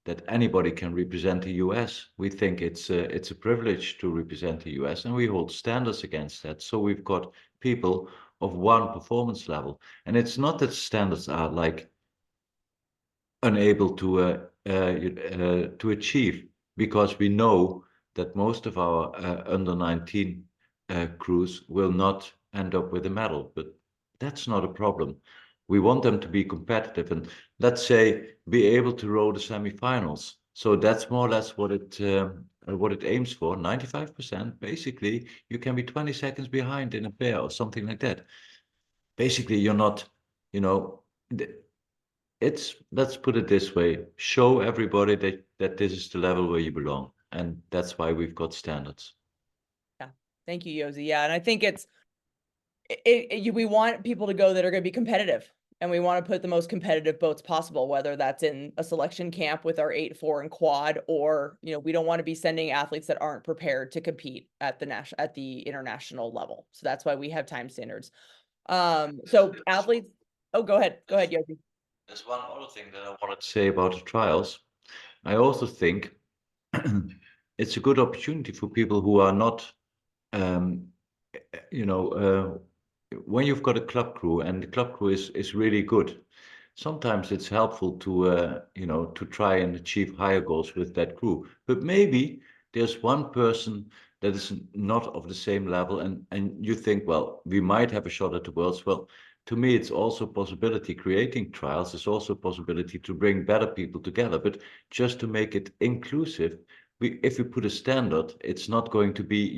that anybody can represent the US. We think it's a privilege to represent the US, and we hold standards against that. So we've got people of one performance level, and it's not that standards are like unable to achieve, because we know that most of our under 19 crews will not end up with a medal, but that's not a problem. We want them to be competitive and, let's say, be able to row the semifinals. So that's more or less what it aims for. 95%, basically, you can be 20 seconds behind in a pair or something like that. Basically, you're not, let's put it this way, show everybody that this is the level where you belong, and that's why we've got standards. Yeah, thank you, Yosi. Yeah, and I think we want people to go that are going to be competitive, and we want to put the most competitive boats possible, whether that's in a selection camp with our 8-4 and quad, or we don't want to be sending athletes that aren't prepared to compete at the international level. So that's why we have time standards. So athletes, go ahead, Yosi. There's one other thing that I wanted to say about the trials. I also think it's a good opportunity for people who are not, when you've got a club crew and the club crew is really good, sometimes it's helpful to, to try and achieve higher goals with that crew. But maybe there's one person that is not of the same level, and you think, well, we might have a shot at the Worlds. Well, to me, it's also a possibility. Creating trials is also a possibility to bring better people together. But just to make it inclusive, if we put a standard, it's not going to be,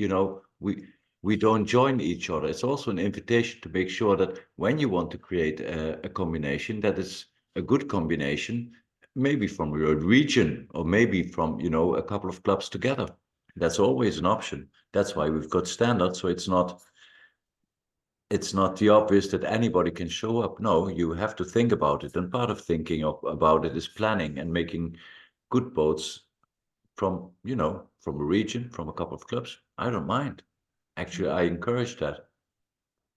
we don't join each other. It's also an invitation to make sure that when you want to create a combination, that is a good combination, maybe from your region or maybe from, a couple of clubs together. That's always an option. That's why we've got standards. So it's not the obvious that anybody can show up. No, you have to think about it. And part of thinking about it is planning and making good boats from, from a region, from a couple of clubs. I don't mind. Actually, I encourage that.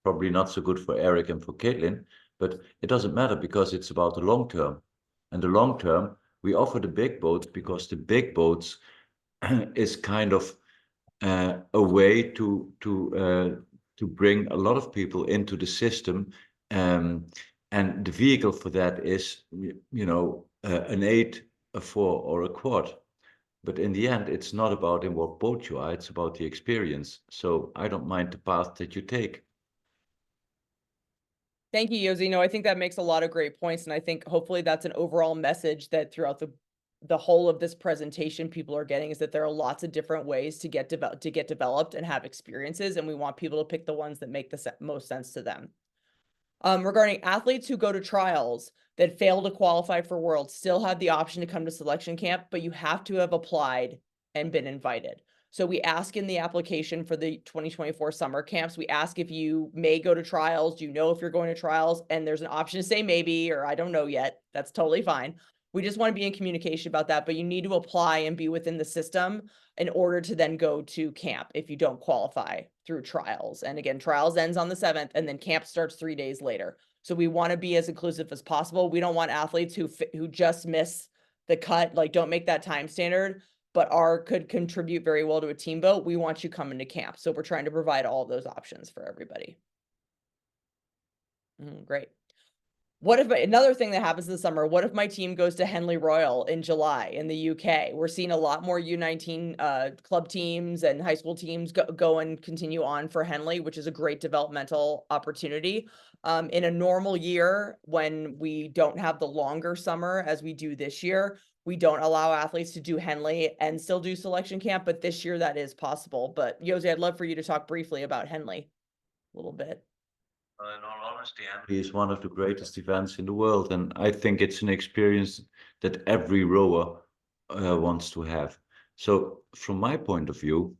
Probably not so good for Eric and for Caitlin, but it doesn't matter because it's about the long term. And the long term, we offer the big boats because the big boats is kind of a way to bring a lot of people into the system, and the vehicle for that is an 8, a 4, or a quad. But in the end, it's not about in what boat you are, it's about the experience. So I don't mind the path that you take. Thank you, Yosi. No, I think that makes a lot of great points, and I think hopefully that's an overall message that throughout the whole of this presentation people are getting, is that there are lots of different ways to get developed and have experiences, and we want people to pick the ones that make the most sense to them. Regarding athletes who go to trials that fail to qualify for Worlds, still have the option to come to selection camp, but you have to have applied and been invited. So we ask in the application for the 2024 summer camps, we ask if you may go to trials, do you know if you're going to trials? And there's an option to say maybe, or I don't know yet. That's totally fine. We just want to be in communication about that, but you need to apply and be within the system in order to then go to camp if you don't qualify through trials. And again, trials ends on the 7th, and then camp starts 3 days later. So we want to be as inclusive as possible. We don't want athletes who just miss the cut, like don't make that time standard, but could contribute very well to a team boat. We want you coming to camp. So we're trying to provide all those options for everybody. Great. What if another thing that happens this summer? What if my team goes to Henley Royal in July in the UK? We're seeing a lot more U19 club teams and high school teams go and continue on for Henley, which is a great developmental opportunity. In a normal year, when we don't have the longer summer as we do this year, we don't allow athletes to do Henley and still do selection camp, but this year that is possible. But Josie, I'd love for you to talk briefly about Henley a little bit. In all honesty, Henley is one of the greatest events in the world, and I think it's an experience that every rower wants to have. So from my point of view,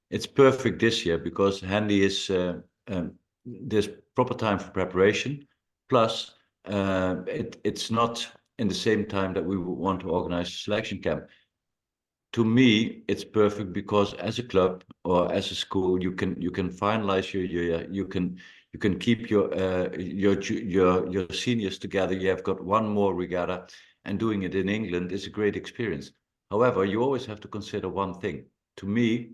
it's perfect this year because Henley is there's proper time for preparation. Plus, it's not in the same time that we would want to organize a selection camp. To me, it's perfect because as a club or as a school, you can finalize you can keep your seniors together. You have got one more regatta, and doing it in England is a great experience. However, you always have to consider one thing. To me,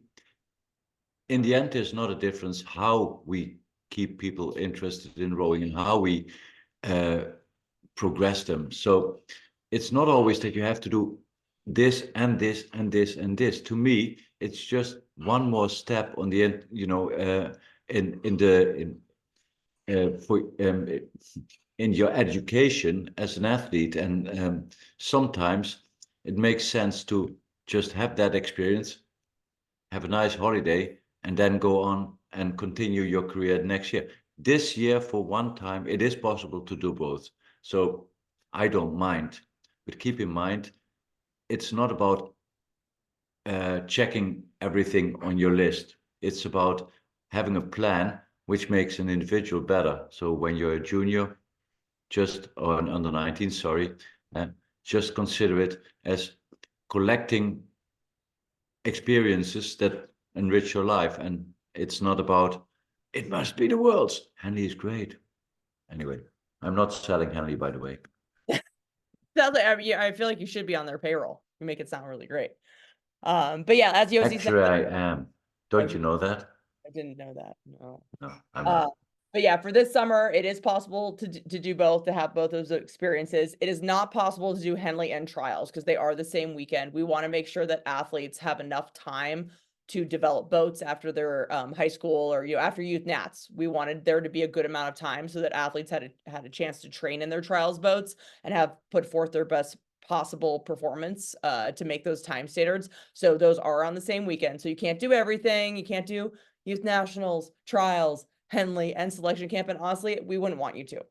in the end, there's not a difference how we keep people interested in rowing and how we progress them. So it's not always that you have to do this and this and this and this. To me, it's just one more step on the end, you know, in your education as an athlete. And sometimes it makes sense to just have that experience, have a nice holiday, and then go on and continue your career next year. This year, for one time, it is possible to do both. So I don't mind, but keep in mind, it's not about checking everything on your list. It's about having a plan which makes an individual better. So when you're a junior, or an under 19, sorry, just consider it as collecting experiences that enrich your life. And it's not about, it must be the world's. Henley is great. Anyway, I'm not selling Henley, by the way. I feel like you should be on their payroll. You make it sound really great. But yeah, as Josie said, actually, I am. Don't you know that? I didn't know that. No. No, I'm not. But yeah, for this summer, it is possible to do both, to have both those experiences. It is not possible to do Henley and trials because they are the same weekend. We want to make sure that athletes have enough time to develop boats after their high school or after youth nats. We wanted there to be a good amount of time so that athletes had a chance to train in their trials boats and have put forth their best possible performance to make those time standards. So those are on the same weekend. So you can't do everything. You can't do youth nationals, trials, Henley, and selection camp. And honestly, we wouldn't want you to.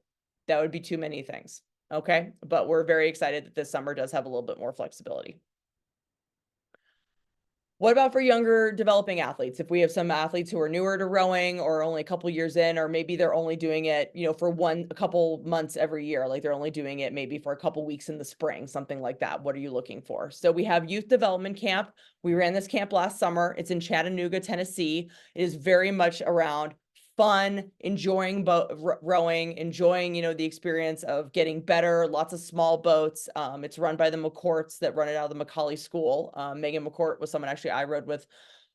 That would be too many things. Okay. But we're very excited that this summer does have a little bit more flexibility. What about for younger developing athletes? If we have some athletes who are newer to rowing or only a couple years in, or maybe they're only doing it, for a couple months every year, like they're only doing it maybe for a couple weeks in the spring, something like that. What are you looking for? So we have youth development camp. We ran this camp last summer. It's in Chattanooga, Tennessee. It is very much around fun, enjoying rowing, enjoying, the experience of getting better, lots of small boats. It's run by the McCourts that run it out of the Macaulay School. Megan McCourt was someone actually I rode with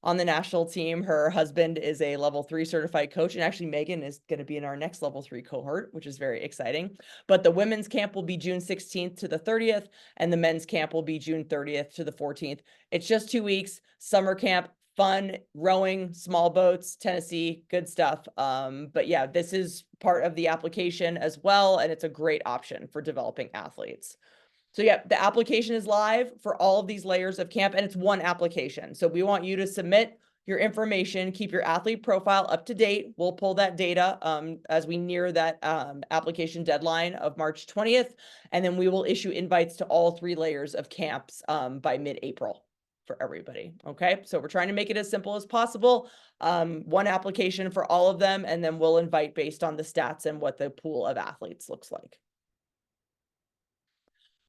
on the national team. Her husband is a level 3 certified coach. And actually Megan is going to be in our next level 3 cohort, which is very exciting. But the women's camp will be June 16th to the 30th. And the men's camp will be June 30th to the 14th. It's just 2 weeks, summer camp. Fun, rowing, small boats, Tennessee, good stuff. But yeah, this is part of the application as well, and it's a great option for developing athletes. So yeah, the application is live for all of these layers of camp, and it's one application. So we want you to submit your information, keep your athlete profile up to date. We'll pull that data as we near that application deadline of March 20th, and then we will issue invites to all 3 layers of camps by mid-April. For everybody. Okay. So we're trying to make it as simple as possible. One application for all of them, and then we'll invite based on the stats and what the pool of athletes looks like.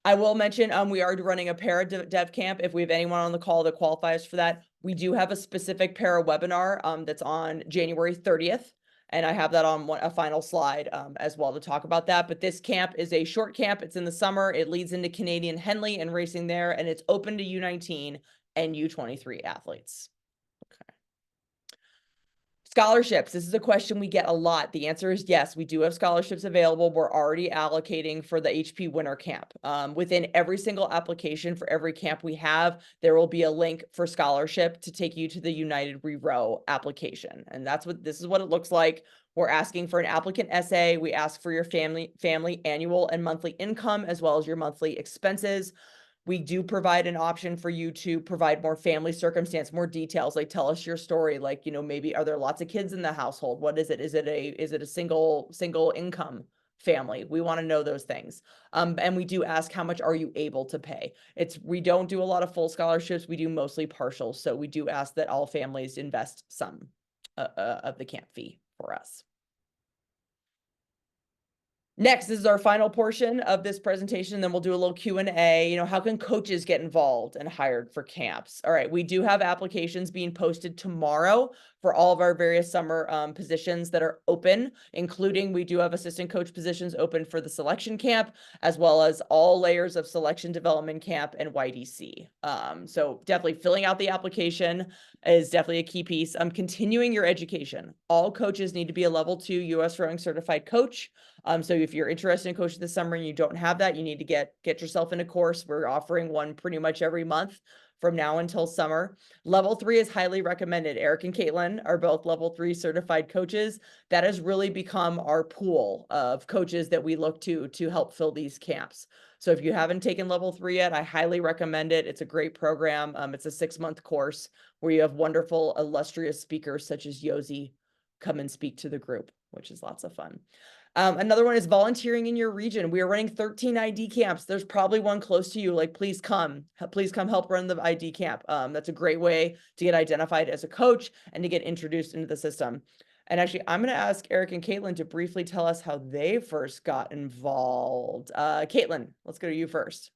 I will mention, we are running a para dev camp. If we have anyone on the call that qualifies for that, we do have a specific para webinar that's on January 30th. And I have that on a final slide as well to talk about that. But this camp is a short camp. It's in the summer. It leads into Canadian Henley and racing there. And it's open to U19 and U23 athletes. Okay. Scholarships. This is a question we get a lot. The answer is yes, we do have scholarships available. We're already allocating for the HP Winter Camp. Within every single application for every camp we have, there will be a link for scholarship to take you to the United Rerow application. And this is what it looks like. We're asking for an applicant essay. We ask for your family annual and monthly income, as well as your monthly expenses. We do provide an option for you to provide more family circumstance, more details, like tell us your story. Like, maybe are there lots of kids in the household? What is it? Is it a single income family? We want to know those things. And we do ask, how much are you able to pay? We don't do a lot of full scholarships. We do mostly partial. So we do ask that all families invest some of the camp fee for us. Next, this is our final portion of this presentation. Then we'll do a little Q&A. How can coaches get involved and hired for camps? All right, we do have applications being posted tomorrow for all of our various summer positions that are open, including we do have assistant coach positions open for the selection camp, as well as all layers of selection development camp and YDC. So definitely filling out the application is definitely a key piece. Continuing your education. All coaches need to be a level 2 USRowing certified coach. So if you're interested in coaching this summer and you don't have that, you need to get yourself in a course. We're offering one pretty much every month from now until summer. Level 3 is highly recommended. Eric and Caitlin are both level 3 certified coaches. That has really become our pool of coaches that we look to help fill these camps. So if you haven't taken level 3 yet, I highly recommend it. It's a great program. It's a 6-month course where you have wonderful, illustrious speakers such as Yosi come and speak to the group, which is lots of fun. Another one is volunteering in your region. We are running 13 ID camps. There's probably one close to you. Like, please come help run the ID camp. That's a great way to get identified as a coach and to get introduced into the system. And actually, I'm going to ask Eric and Caitlin to briefly tell us how they first got involved. Caitlin, let's go to you first.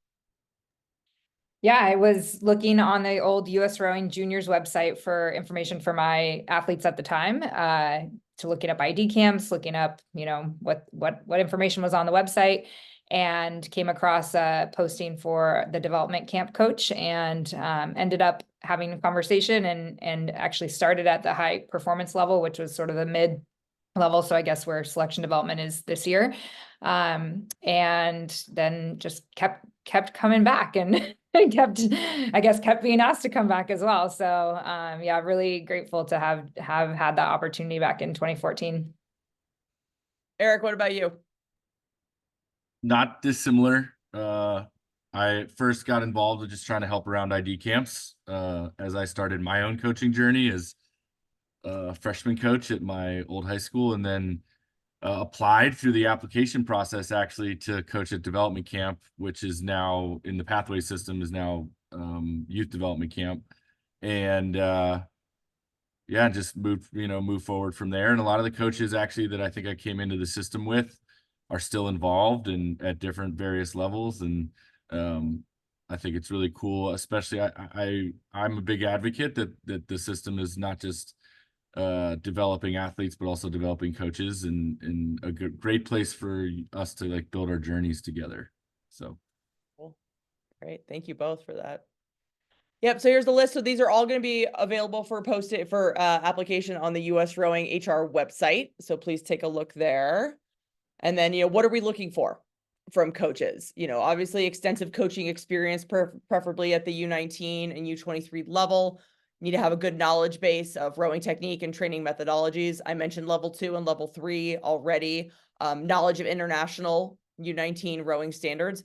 Yeah, I was looking on the old USRowing Juniors website for information for my athletes at the time, to looking up ID camps, looking up, what information was on the website, and came across a posting for the development camp coach, and ended up having a conversation and actually started at the high performance level, which was sort of the mid level. So I guess where selection development is this year. And then just kept coming back and kept being asked to come back as well. So yeah, really grateful to have had that opportunity back in 2014. Eric, what about you? Not dissimilar. I first got involved with just trying to help around ID camps as I started my own coaching journey as a freshman coach at my old high school, and then applied through the application process actually to coach at development camp, which is now in the pathway system, is now youth development camp. And yeah, just move forward from there. And a lot of the coaches actually that I think I came into the system with are still involved and at different various levels. And I think it's really cool, especially I'm a big advocate that the system is not just developing athletes, but also developing coaches, and a great place for us to build our journeys together. So cool. Great. Thank you both for that. Yep. So here's the list. So these are all going to be available for application on the USRowing HR website. So please take a look there. And then, what are we looking for from coaches? Obviously extensive coaching experience, preferably at the U19 and U23 level. Need to have a good knowledge base of rowing technique and training methodologies. I mentioned level 2 and level 3 already. Knowledge of international U19 rowing standards.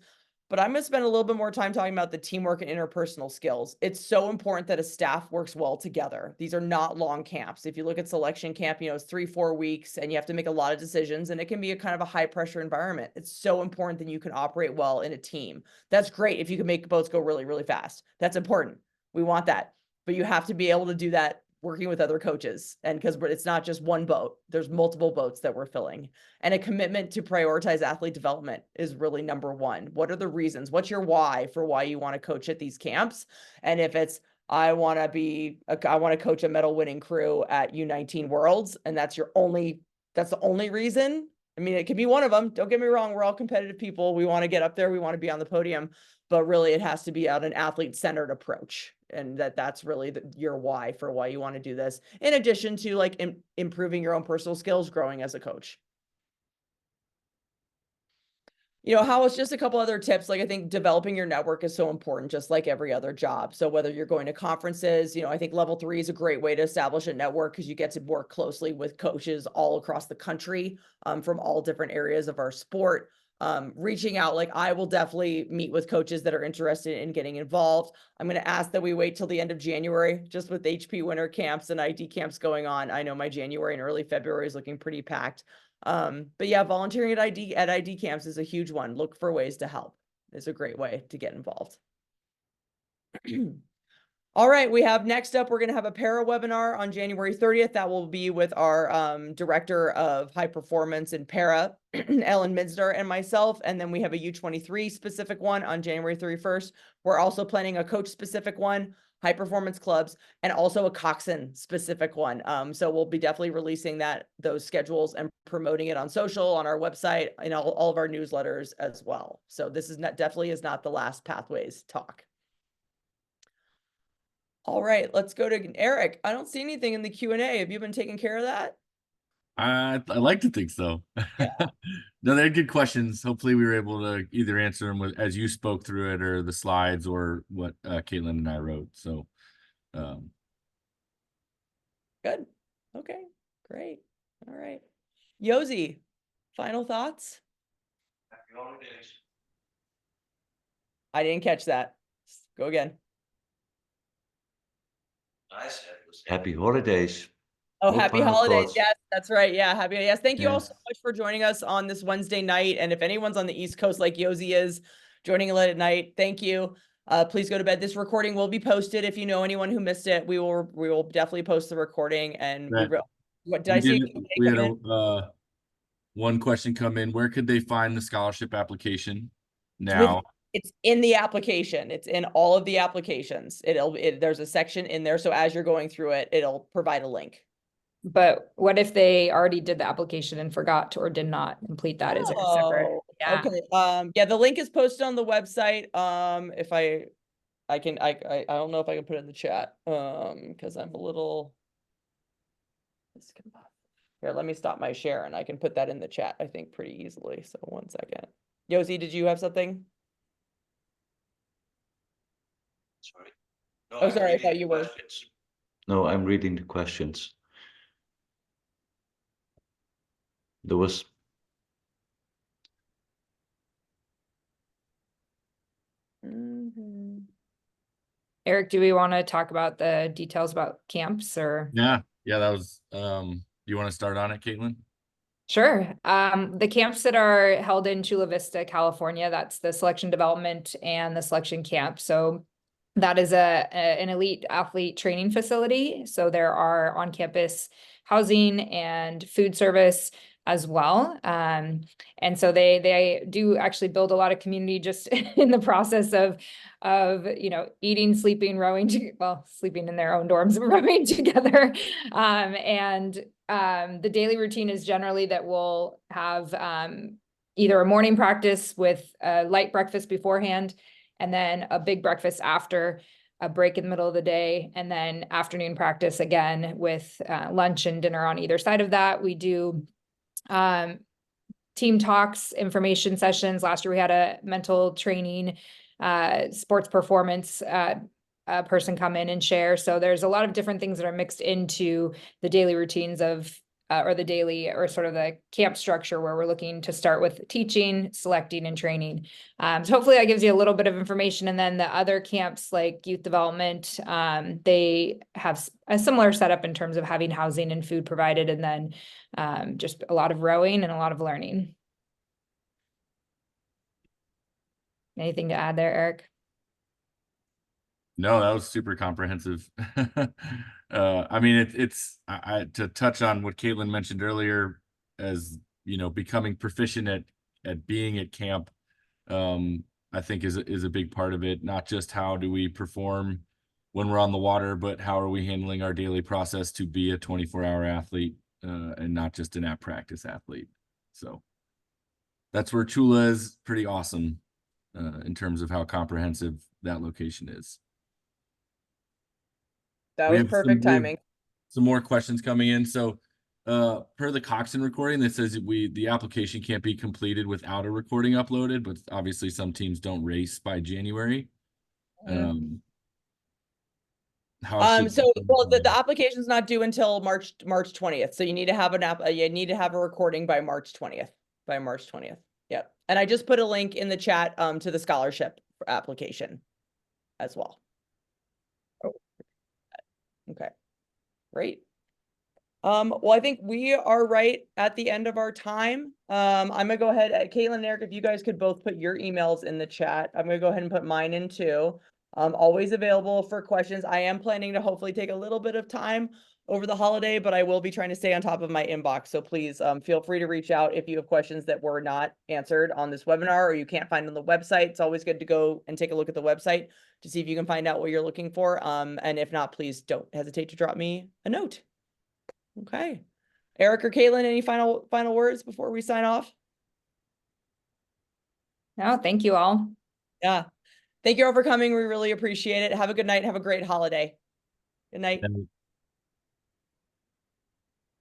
But I'm going to spend a little bit more time talking about the teamwork and interpersonal skills. It's so important that a staff works well together. These are not long camps. If you look at selection camp, it's 3-4 weeks and you have to make a lot of decisions, and it can be a kind of a high pressure environment. It's so important that you can operate well in a team. That's great if you can make boats go really, really fast. That's important. We want that. But you have to be able to do that working with other coaches. And because it's not just one boat, there's multiple boats that we're filling. And a commitment to prioritize athlete development is really number one. What are the reasons? What's your why for why you want to coach at these camps? And if it's, I want to coach a medal winning crew at U19 Worlds, and that's the only reason, I mean, it could be one of them. Don't get me wrong. We're all competitive people. We want to get up there. We want to be on the podium, but really it has to be on an athlete-centered approach. And that's really your why for why you want to do this. In addition to like improving your own personal skills, growing as a coach. You know, how it's just a couple other tips. Like I think developing your network is so important, just like every other job. So whether you're going to conferences, you know, I think level 3 is a great way to establish a network because you get to work closely with coaches all across the country, from all different areas of our sport. Reaching out, like I will definitely meet with coaches that are interested in getting involved. I'm going to ask that we wait till the end of January, just with HP winter camps and ID camps going on. I know my January and early February is looking pretty packed. But yeah, volunteering at ID camps is a huge one. Look for ways to help. It's a great way to get involved. All right, we have next up, we're going to have a para webinar on January 30th. That will be with our director of high performance and para, Ellen Midsner, and myself. And then we have a U23 specific one on January 31st. We're also planning a coach specific one, high performance clubs, and also a Coxswain specific one. So we'll be definitely releasing those schedules and promoting it on social, on our website, and all of our newsletters as well. So this is definitely is not the last Pathways talk. All right, let's go to Eric. I don't see anything in the Q&A. Have you been taking care of that? I like to think so. Yeah. No, they're good questions. Hopefully we were able to either answer them as you spoke through it or the slides or what Caitlin and I wrote. So Good. Okay, great. All right. Yosi, final thoughts? Happy holidays. I didn't catch that. Go again. I said it was happy holidays. Oh, No happy final holidays. thoughts. Yes, that's right. Yeah, happy. Yes. Thank you all Yeah. so much for joining us on this Wednesday night. And if anyone's on the East Coast like Yosi is joining late at night, thank you. Please go to bed. This recording will be posted. If you know anyone who missed it, we will definitely post the recording. And what did I see? We had one question come in. Where could they find the scholarship application now? It's in the application. It's in all of the applications. There's a section in there. So as you're going through it, it'll provide a link. But what if they already did the application and forgot to, or did not complete that? Is it a separate? Yeah. Okay. Yeah, the link is posted on the website. If I don't know if I can put it in the chat. Because I'm a little here, let me stop my share and I can put that in the chat, I think, pretty easily. So 1 second. Yosi, did you have something? Sorry. No, Oh, sorry, I thought you were. No, I'm reading the questions. There was Eric, do we want to talk about the details about camps or? Yeah, that was, you want to start on it, Caitlin? Sure. The camps that are held in Chula Vista, California, that's the selection development and the selection camp. So that is an elite athlete training facility. So there are on-campus housing and food service as well. And so they do actually build a lot of community just in the process of you know, eating, sleeping, rowing, sleeping in their own dorms and rowing together. The daily routine is generally that we'll have either a morning practice with a light breakfast beforehand, and then a big breakfast after, a break in the middle of the day, and then afternoon practice again with lunch and dinner on either side of that. We do team talks, information sessions. Last year we had a mental training, sports performance person come in and share. So there's a lot of different things that are mixed into the daily routines of or the daily or sort of the camp structure, where we're looking to start with teaching, selecting, and training. So hopefully that gives you a little bit of information. And then the other camps like youth development, they have a similar setup in terms of having housing and food provided, and then just a lot of rowing and a lot of learning. Anything to add there, Eric? No, that was super comprehensive. I mean, it's to touch on what Caitlin mentioned earlier, as you know, becoming proficient at being at camp, I think is a big part of it. Not just how do we perform when we're on the water, but how are we handling our daily process to be a 24-hour athlete, and not just an at practice athlete. So that's where Chula is pretty awesome in terms of how comprehensive that location is. That We was have perfect timing. some more questions coming in. So per the Coxswain recording that says the application can't be completed without a recording uploaded, but obviously some teams don't race by January. So well, the application's not due until March 20th. So you need to have you need to have a recording by March 20th. Yep. And I just put a link in the chat to the scholarship application as well. Oh. Okay. Great. Well, I think we are right at the end of our time. I'm gonna go ahead, Caitlin and Eric, if you guys could both put your emails in the chat. I'm gonna go ahead and put mine in too. Always available for questions. I am planning to hopefully take a little bit of time over the holiday, but I will be trying to stay on top of my inbox. So please feel free to reach out if you have questions that were not answered on this webinar or you can't find on the website. It's always good to go and take a look at the website to see if you can find out what you're looking for. And if not, please don't hesitate to drop me a note. Okay. Eric or Caitlin, any final words before we sign off? No, thank you all. Yeah. Thank you all for coming. We really appreciate it. Have a good night. Have a great holiday. Good night.